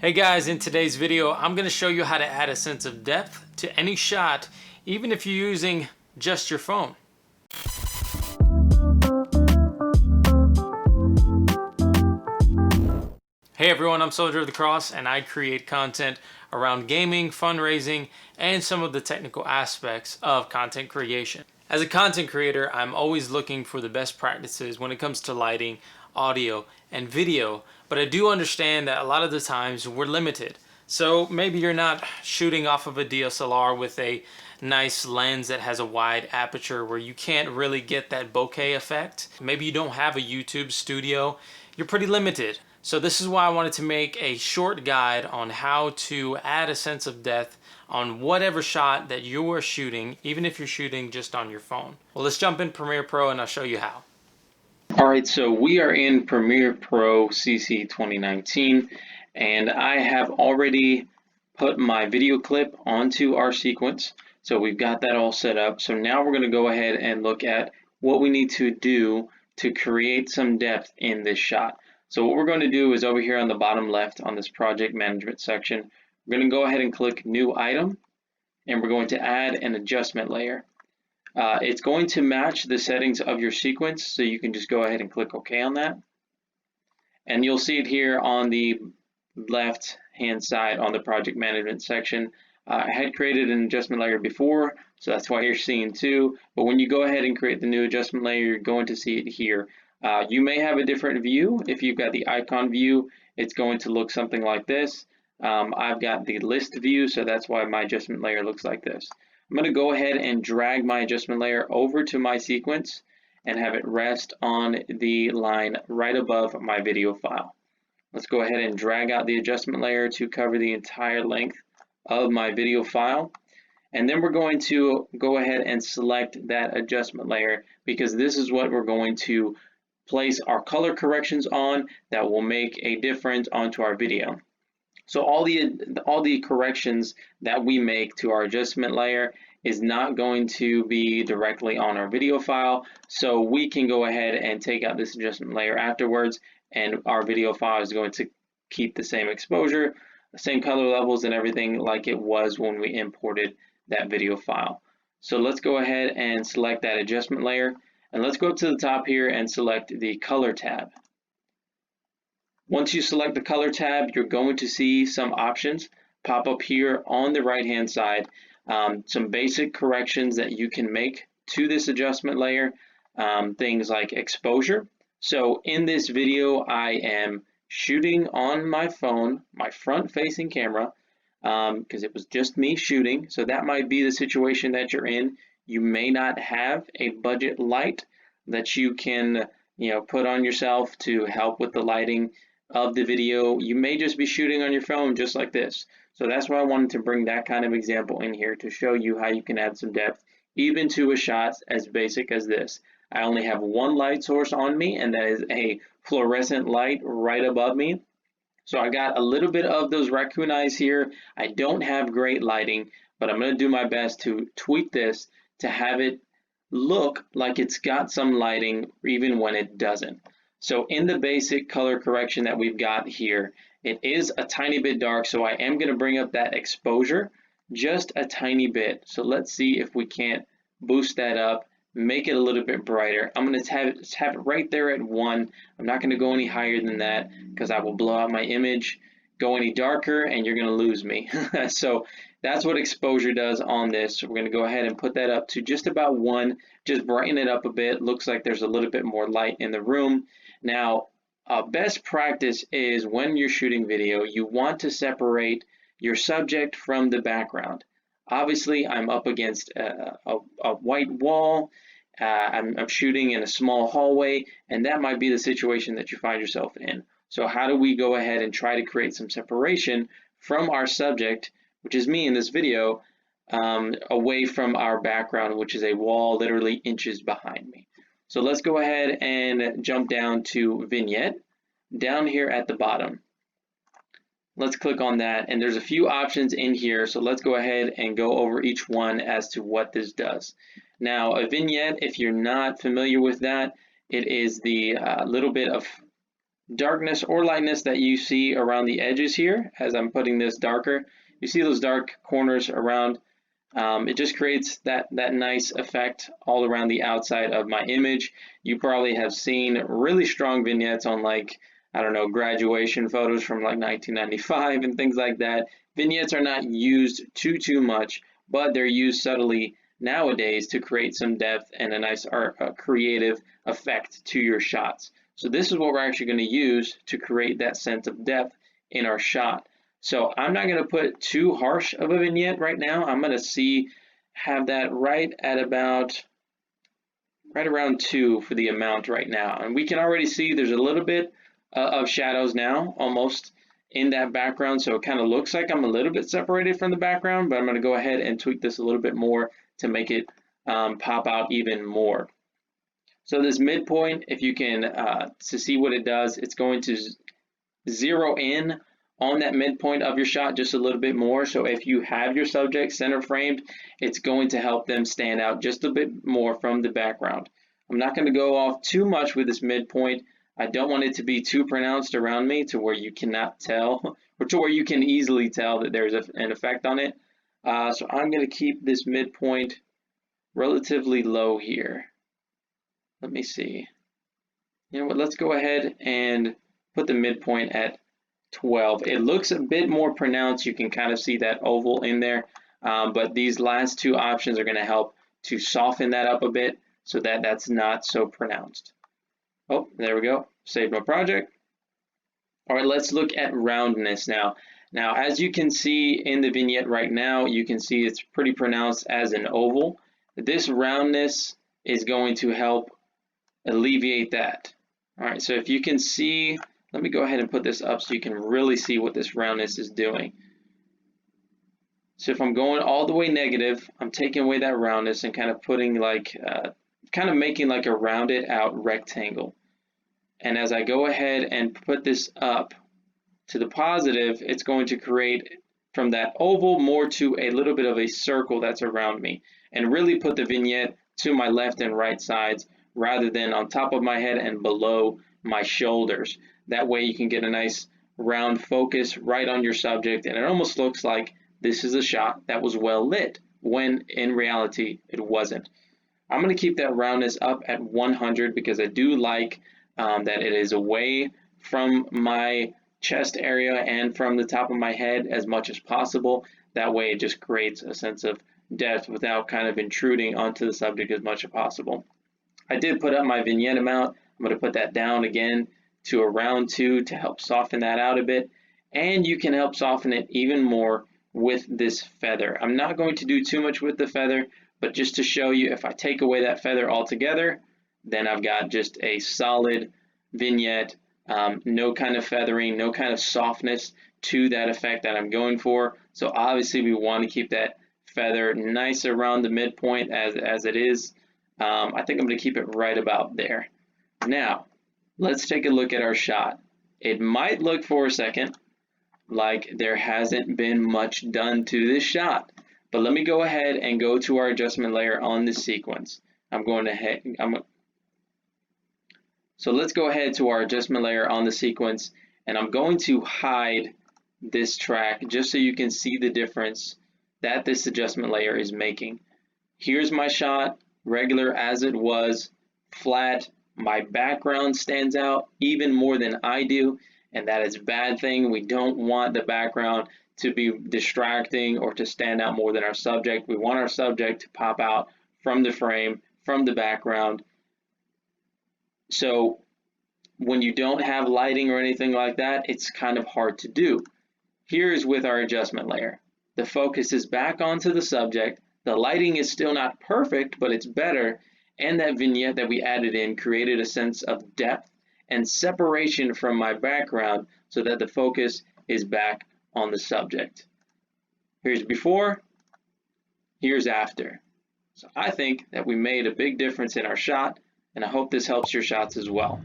Hey guys, in today's video, I'm going to show you how to add a sense of depth to any shot, even if you're using just your phone. Hey everyone, I'm Soldier of the Cross, and I create content around gaming, fundraising, and some of the technical aspects of content creation. As a content creator, I'm always looking for the best practices when it comes to lighting, audio, and video, but I do understand that a lot of the times we're limited. So maybe you're not shooting off of a DSLR with a nice lens that has a wide aperture where you can't really get that bokeh effect. Maybe you don't have a YouTube studio. You're pretty limited. So this is why I wanted to make a short guide on how to add a sense of depth on whatever shot that you are shooting, even if you're shooting just on your phone. Well, let's jump in Premiere Pro and I'll show you how. All right, so we are in Premiere Pro CC 2019, and I have already put my video clip onto our sequence. So we've got that all set up. So now we're going to go ahead and look at what we need to do to create some depth in this shot. So what we're going to do is over here on the bottom left on this project management section, we're going to go ahead and click new item, and we're going to add an adjustment layer. It's going to match the settings of your sequence, so you can just go ahead and click OK on that. And you'll see it here on the left hand side on the project management section. I had created an adjustment layer before, so that's why you're seeing two. But when you go ahead and create the new adjustment layer, you're going to see it here. You may have a different view. If you've got the icon view, it's going to look something like this. I've got the list view, so that's why my adjustment layer looks like this. I'm going to go ahead and drag my adjustment layer over to my sequence and have it rest on the line right above my video file. Let's go ahead and drag out the adjustment layer to cover the entire length of my video file. And then we're going to go ahead and select that adjustment layer, because this is what we're going to place our color corrections on that will make a difference onto our video. So all the corrections that we make to our adjustment layer is not going to be directly on our video file. So we can go ahead and take out this adjustment layer afterwards, and our video file is going to keep the same exposure, the same color levels and everything like it was when we imported that video file. So let's go ahead and select that adjustment layer, and let's go up to the top here and select the color tab. Once you select the color tab, you're going to see some options pop up here on the right hand side. Some basic corrections that you can make to this adjustment layer, things like exposure. So in this video, I am shooting on my phone, my front facing camera, because it was just me shooting. So that might be the situation that you're in. You may not have a budget light that you can put on yourself to help with the lighting of the video. You may just be shooting on your phone just like this. So that's why I wanted to bring that kind of example in here to show you how you can add some depth even to a shot as basic as this. I only have one light source on me, and that is a fluorescent light right above me. So I got a little bit of those raccoon eyes here. I don't have great lighting, but I'm going to do my best to tweak this to have it look like it's got some lighting even when it doesn't. So in the basic color correction that we've got here, it is a tiny bit dark, so I am going to bring up that exposure just a tiny bit. So let's see if we can't boost that up, make it a little bit brighter. I'm going to have it right there at 1. I'm not going to go any higher than that because I will blow out my image. Go any darker and you're going to lose me. So that's what exposure does on this. So we're going to go ahead and put that up to just about 1, just brighten it up a bit. Looks like there's a little bit more light in the room. Now, best practice is when you're shooting video, you want to separate your subject from the background. Obviously, I'm up against a white wall. I'm shooting in a small hallway, and that might be the situation that you find yourself in. So how do we go ahead and try to create some separation from our subject, which is me in this video, away from our background, which is a wall literally inches behind me? So let's go ahead and jump down to vignette down here at the bottom. Let's click on that, and there's a few options in here, so let's go ahead and go over each one as to what this does. Now, a vignette, if you're not familiar with that, it is the little bit of darkness or lightness that you see around the edges here as I'm putting this darker. You see those dark corners around. It just creates that nice effect all around the outside of my image. You probably have seen really strong vignettes on, like, I don't know, graduation photos from like 1995 and things like that. Vignettes are not used too much, but they're used subtly nowadays to create some depth and a nice creative effect to your shots. So this is what we're actually going to use to create that sense of depth in our shot. So I'm not going to put too harsh of a vignette right now. I'm going to have that right at about right around 2 for the amount right now. And we can already see there's a little bit of shadows now almost in that background. So it kind of looks like I'm a little bit separated from the background, but I'm going to go ahead and tweak this a little bit more to make it pop out even more. So this midpoint, if you can to see what it does, it's going to zero in on that midpoint of your shot just a little bit more. So if you have your subject center framed, it's going to help them stand out just a bit more from the background. I'm not going to go off too much with this midpoint. I don't want it to be too pronounced around me to where you cannot tell, or to where you can easily tell that there's an effect on it. So I'm going to keep this midpoint relatively low here. Let me see. You know what, let's go ahead and put the midpoint at 12. It looks a bit more pronounced. You can kind of see that oval in there, but these last two options are going to help to soften that up a bit so that that's not so pronounced. Oh, there we go. Save my project. All right, let's look at roundness now. Now, as you can see in the vignette right now, you can see it's pretty pronounced as an oval. This roundness is going to help alleviate that. All right, so if you can see, let me go ahead and put this up so you can really see what this roundness is doing. So if I'm going all the way negative, I'm taking away that roundness and kind of putting like, kind of making like a rounded out rectangle. And as I go ahead and put this up to the positive, it's going to create from that oval more to a little bit of a circle that's around me, and really put the vignette to my left and right sides rather than on top of my head and below my shoulders. That way you can get a nice round focus right on your subject, and it almost looks like this is a shot that was well lit, when in reality it wasn't. I'm going to keep that roundness up at 100 because I do like that it is away from my chest area and from the top of my head as much as possible. That way it just creates a sense of depth without kind of intruding onto the subject as much as possible. I did put up my vignette amount. I'm going to put that down again to around 2 to help soften that out a bit. And you can help soften it even more with this feather. I'm not going to do too much with the feather, but just to show you, if I take away that feather altogether, then I've got just a solid vignette, no kind of feathering, no kind of softness to that effect that I'm going for. So obviously we want to keep that feather nice around the midpoint as it is. I think I'm going to keep it right about there. Now, let's take a look at our shot. It might look for a second like there hasn't been much done to this shot, but let me go ahead and go to our adjustment layer on this sequence. So let's go ahead to our adjustment layer on the sequence, and I'm going to hide this track just so you can see the difference that this adjustment layer is making. Here's my shot, regular as it was, flat. My background stands out even more than I do, and that is a bad thing. We don't want the background to be distracting or to stand out more than our subject. We want our subject to pop out from the frame, from the background. So when you don't have lighting or anything like that, it's kind of hard to do. Here's with our adjustment layer. The focus is back onto the subject. The lighting is still not perfect, but it's better. And that vignette that we added in created a sense of depth and separation from my background so that the focus is back on the subject. Here's before, here's after. So I think that we made a big difference in our shot, and I hope this helps your shots as well.